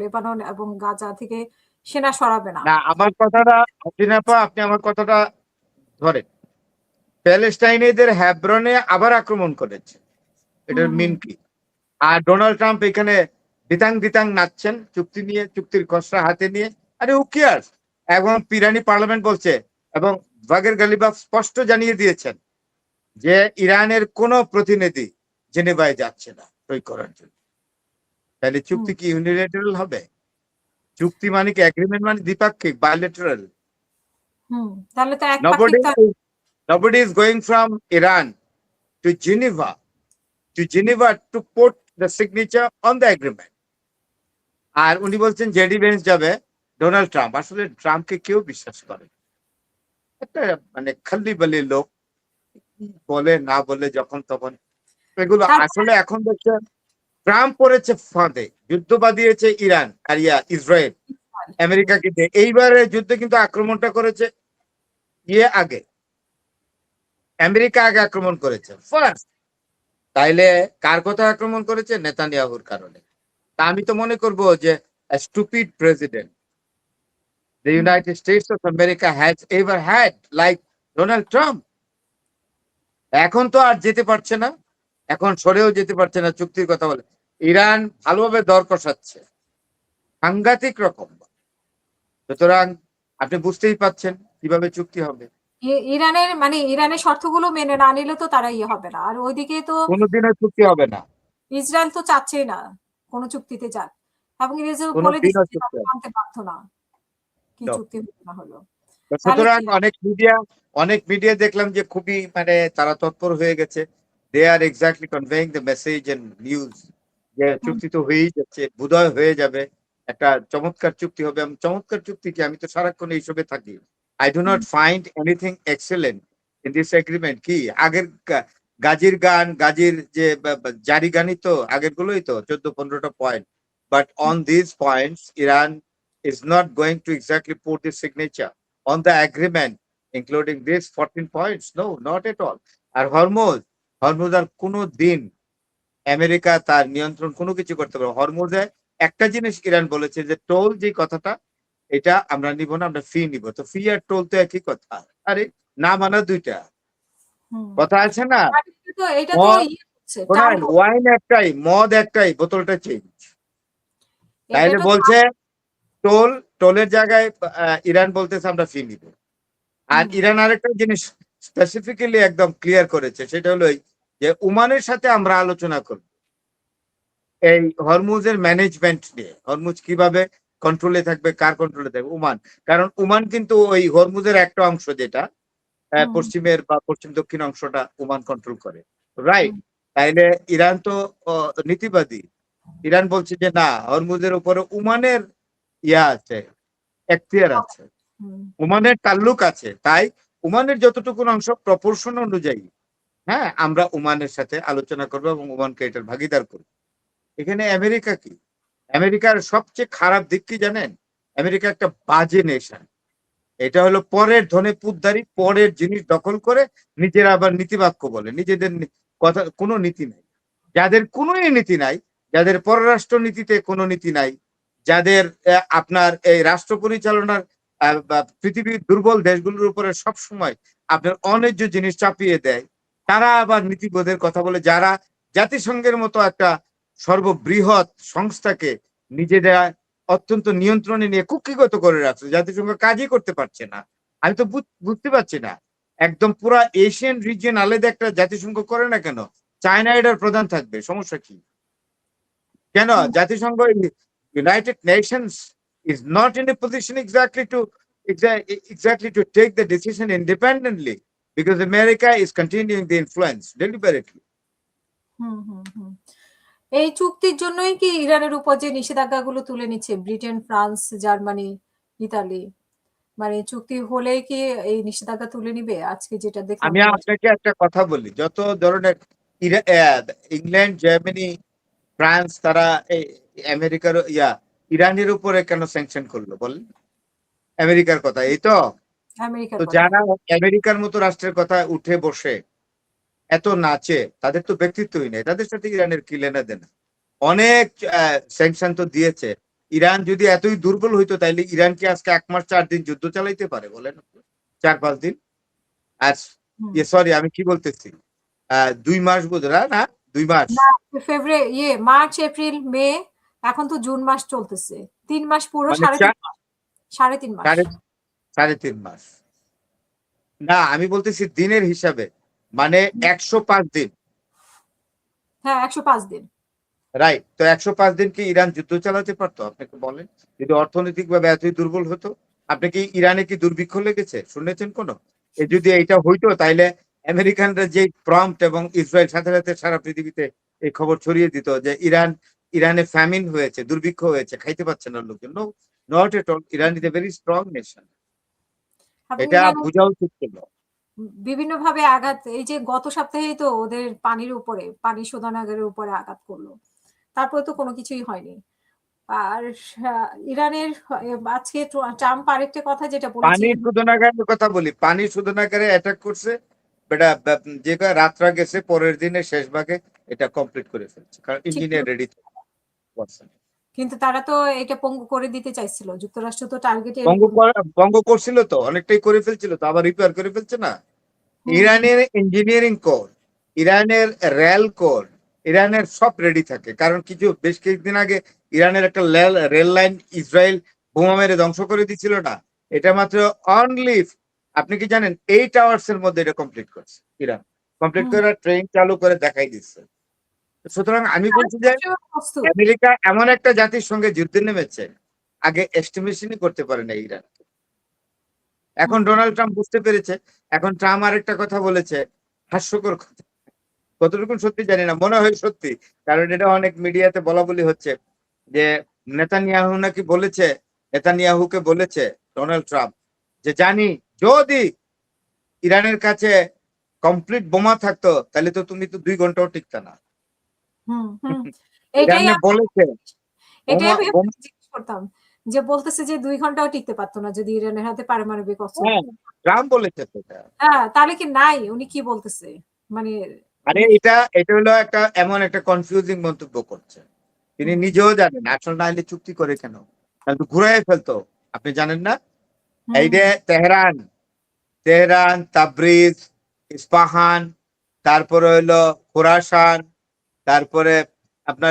Lebanon এবং গাজা থেকে সেনা সরাবে না। না, আমার কথাটা আপনি আমার কথাটা ধরেন। প্যালেস্টাইনিদের হ্যাব্রনে আবার আক্রমণ করেছে, এটার মিন কি? আর ডোনাল্ড ট্রাম্প এখানে দিতাং দিতাং নাচছেন চুক্তি নিয়ে, চুক্তির খসড়া হাতে নিয়ে। আরে হু কেয়ারস? এবং পিরানি পার্লামেন্ট বলছে, এবং বাগের গালিবাফ স্পষ্ট জানিয়ে দিয়েছেন যে ইরানের কোনো প্রতিনিধি জেনেভায় যাচ্ছে না সই করার জন্য। তাহলে চুক্তি কি ইউনিলেটারাল হবে? চুক্তি মানে কি এগ্রিমেন্ট, মানে দ্বিপাক্ষিক, বায়োলেটারাল। তাহলে তো একপাক্ষিক। Nobody is going from Iran to Geneva to put the signature on the agreement. আর উনি বলছেন জেডি ভেন্স যাবে, ডোনাল্ড ট্রাম্প। আসলে ট্রাম্পকে কেউ বিশ্বাস করে? একটা মানে খাল্লি বালি লোক, বলে না বলে যখন তখন এগুলো। আসলে এখন দেখছেন ট্রাম্প পড়েছে ফাঁদে, যুদ্ধ বাঁধিয়েছে ইরান আর ইসরায়েল আমেরিকাকে দিয়ে। এইবারে যুদ্ধে কিন্তু আক্রমণটা করেছে আগে, আমেরিকা আগে আক্রমণ করেছে ফার্স্ট। তাইলে কার কথা আক্রমণ করেছে? নেতানিয়াহুর কারণে। তা আমি তো মনে করব যে stupid president the United States of America has ever had, like Donald Trump. এখন তো আর যেতে পারছে না, এখন সরেও যেতে পারছে না চুক্তির কথা বলে। ইরান ভালোভাবে দর কষাচ্ছে, সাংঘাতিক রকম। সুতরাং আপনি বুঝতেই পাচ্ছেন কিভাবে চুক্তি হবে। ইরানের শর্তগুলো মেনে না নিলে তো তারা হবে না। আর ওইদিকে তো কোনোদিনও চুক্তি হবে না। ইসরায়েল তো চাচ্ছেই না কোনো চুক্তিতে যাক, এবং ইসরায়েল বলে দিচ্ছে মানতে বাধ্য না কি চুক্তি হলো না হলো। সুতরাং অনেক মিডিয়া দেখলাম যে খুবই মানে তারা তৎপর হয়ে গেছে। They are exactly conveying the message and news যে চুক্তি তো হয়েই যাচ্ছে, বোধহয় হয়ে যাবে, একটা চমৎকার চুক্তি হবে। চমৎকার চুক্তি কি? আমি তো সারাক্ষণ এইসবে থাকি। I do not find anything excellent in this agreement. কি আগের গাজীর যে জারি গানই তো আগের গুলোই তো 14-15টা point. But on this points Iran is not going to exactly put the signature on the agreement, including these 14 points. No, not at all. আর হরমুজ আর কোনো দিন আমেরিকা তার নিয়ন্ত্রণ কোনো কিছু করতে পারবে? হরমুজে একটা জিনিস ইরান বলেছে যে টোল যে কথাটা, এটা আমরা নিব না, আমরা ফি নিব। তো ফি আর টোল তো একই কথা। আরে না মানা দুইটা কথা আছে না। ওয়াইন একটাই, মদ একটাই, বোতলটা চেঞ্জ। তাইলে বলছে টোলের জায়গায় ইরান বলতেছে আমরা ফি নিব। আর ইরান আরেকটা জিনিস স্পেসিফিক্যালি একদম ক্লিয়ার করেছে, সেটা হলো যে ওমানের সাথে আমরা আলোচনা করব এই হরমুজের ম্যানেজমেন্ট নিয়ে। হরমুজ কিভাবে কন্ট্রোলে থাকবে, কার কন্ট্রোলে থাকবে? ওমান। কারণ ওমান কিন্তু ওই হরমুজের একটা অংশ, যেটা পশ্চিমের বা পশ্চিম দক্ষিণ অংশটা ওমান কন্ট্রোল করে, রাইট? তাইলে ইরান তো নীতিবাদী। ইরান বলছে যে না, হরমুজের উপরে ওমানের আছে, এখতিয়ার আছে, ওমানের তাল্লুক আছে। তাই ওমানের যতটুকু অংশ প্রপোর্শন অনুযায়ী, হ্যাঁ, আমরা ওমানের সাথে আলোচনা করবো এবং ওমানকে এটার ভাগিদার করবো। এখানে আমেরিকা কি? আমেরিকার সবচেয়ে খারাপ দিক কি জানেন? আমেরিকা একটা বাজে নেশন। এটা হলো পরের ধনে পুতদারি, পরের জিনিস দখল করে নিজেরা আবার নীতিবাক্য বলে। নিজেদের কথা কোনো নীতি নাই, যাদের কোনো নীতি নাই, যাদের পররাষ্ট্র নীতিতে কোনো নীতি নাই, যাদের আপনার এই রাষ্ট্র পরিচালনার পৃথিবীর দুর্বল দেশগুলোর উপরে সবসময় আপনার অন্যায্য জিনিস চাপিয়ে দেয়, তারা আবার নীতিবোধের কথা বলে। যারা জাতিসংঘের মতো একটা সর্ববৃহৎ সংস্থাকে নিজেরা অত্যন্ত নিয়ন্ত্রণে নিয়ে কুক্ষিগত করে রাখছে, জাতিসংঘ কাজই করতে পারছে না। আমি তো বুঝতে পারছি না, একদম পুরা এশিয়ান রিজিয়ন আলাদা একটা জাতিসংঘ করে না কেন? চায়না এটার প্রধান থাকবে, সমস্যা কি? কেন জাতিসংঘ, United Nations is not in a position exactly to take the decision independently, because America is continuing the influence deliberately. এই চুক্তির জন্যই কি ইরানের উপর যে নিষেধাজ্ঞাগুলো তুলে নিচ্ছে ব্রিটেন, ফ্রান্স, জার্মানি, ইতালি? মানে চুক্তি হলে কি এই নিষেধাজ্ঞা তুলে নিবে? আজকে যেটা দেখলাম। আমি আপনাকে একটা কথা বলি, যত ধরনের ইংল্যান্ড, জার্মানি, ফ্রান্স, তারা আমেরিকার ইরানের উপরে কেন স্যাংশন করলো বলেন? আমেরিকার কথা এই তো। যারা আমেরিকার মতো রাষ্ট্রের কথা উঠে বসে এত নাচে, তাদের তো ব্যক্তিত্বই নেই। তাদের সাথে ইরানের কি লেনা দেনা? অনেক স্যাংশন তো দিয়েছে, ইরান যদি এতই দুর্বল হইতো তাইলে ইরান কি আজকে 1 মাস 4 দিন যুদ্ধ চালাইতে পারে বলেন? 4-5 দিন? আর হুম। সরি আমি কি বলতেছি? 2 মাস বোধহয় না? 2 মাস। না, মার্চ, এপ্রিল, মে, এখন তো জুন মাস চলতেছে। 3 মাস পুরো মানে 3.5 মাস। 3.5 মাস। সাড়ে 3.5 মাস। না আমি বলতেছি দিনের হিসাবে। মানে 105 দিন। হ্যাঁ, 105 দিন। রাইট। তো 105 দিন কি ইরান যুদ্ধ চালাতে পারতো? আপনাকে বলেন। যদি অর্থনৈতিকভাবে এতই দুর্বল হতো, আপনি কি ইরানে কি দুর্ভিক্ষ লেগেছে? শুনেছেন কোনো? যদি এইটা হইতো তাইলে আমেরিকানরা যে প্রম্পট এবং ইসরায়েল সাথে, সাথে সারা পৃথিবীতে এই খবর ছড়িয়ে দিত যে ইরানে ফ্যামিন হয়েছে, দুর্ভিক্ষ হয়েছে, খাইতে পারছে না লোকজন। No, not at all. Iran is a very strong nation. এবং এটা ইরানের বোঝা উচিত ছিল। বিভিন্নভাবে আঘাত, এই যে গত সপ্তাহেই তো ওদের পানির উপরে, পানি শোধনাগারের উপরে আঘাত করলো। তারপরে তো কোনো কিছুই হয়নি। আর ইরানের আজকে ট্রাম্প আরেকটা কথা যেটা বলেছে, পানি শোধনাগারের কথা বলি। পানি শোধনাগারে অ্যাটাক করছে। বেটা যে কয় রাতরা গেছে পরের দিনে শেষ ভাগে এটা কমপ্লিট করে ফেলছে। কারণ ঠিক ইঞ্জিনিয়ার রেডি করছে। কিন্তু তারা তো এটা পঙ্গু করে দিতে চাইছিল। যুক্তরাষ্ট্র তো টার্গেটে ভঙ্গ করছিল তো, অনেকটাই করে ফেলছিল তো, আবার রিপেয়ার করে ফেলছে না। হুম, ইরানের ইঞ্জিনিয়ারিং কোর, ইরানের রেল কোর, ইরানের সব রেডি থাকে। কারণ বেশ কিছুদিন আগে ইরানের একটা রেল লাইন ইসরায়েল বোমা মেরে ধ্বংস করে দিছিল না? এটা মাত্র অনলি, আপনি কি জানেন 8 আওয়ার্স এর মধ্যে এটা কমপ্লিট করছে ইরান। কমপ্লিট হুম। করে ট্রেন চালু করে দেখাই দিচ্ছে। সুতরাং আমি বলছি যে তারা প্রস্তুত। আমেরিকা এমন একটা জাতির সঙ্গে যুদ্ধে নেমেছে, আগে এস্টিমেশনই করতে পারে না ইরান। এখন হুম, ডোনাল্ড ট্রাম্প বুঝতে পেরেছে। এখন ট্রাম্প আরেকটা কথা বলেছে, হাস্যকর কথা। কতটুকু সত্যি জানি না, মনে হয় সত্যি। কারণ এটা অনেক মিডিয়াতে বলা বলি হচ্ছে যে নেতানিয়াহু নাকি বলেছে, নেতানিয়াহুকে বলেছে ডোনাল্ড ট্রাম্প যে জানি যদি ইরানের কাছে কমপ্লিট বোমা থাকতো তাহলে তো তুমি তো 2 ঘন্টাও টিকতা না। হুম, হুম। এটাই ইরানে আমি বলেছে এটাই বোমা আমি বোমা আপনাকে জিজ্ঞেস করতাম। যে বলতেছে যে ২ ঘন্টাও টিকতে পারত না যদি ইরানের হাতে পারমাণবিক অস্ত্র হ্যাঁ, ট্রাম্প বলেছে সেটা। হ্যাঁ, তাহলে কি নাই? উনি কি বলতেছে? মানে আরে উনি এটা হলো একটা এমন একটা কনফিউজিং মন্তব্য করছে। তিনি হুম, নিজেও জানেন আসল না হলে চুক্তি করে কেন? তাহলে তো ঘুরাই ফেলতো। আপনি জানেন না? এই হুম। যে তেহরান, তাবরিজ, ইস্পাহান, তারপরে হইলো খোরাসান, তারপরে আপনার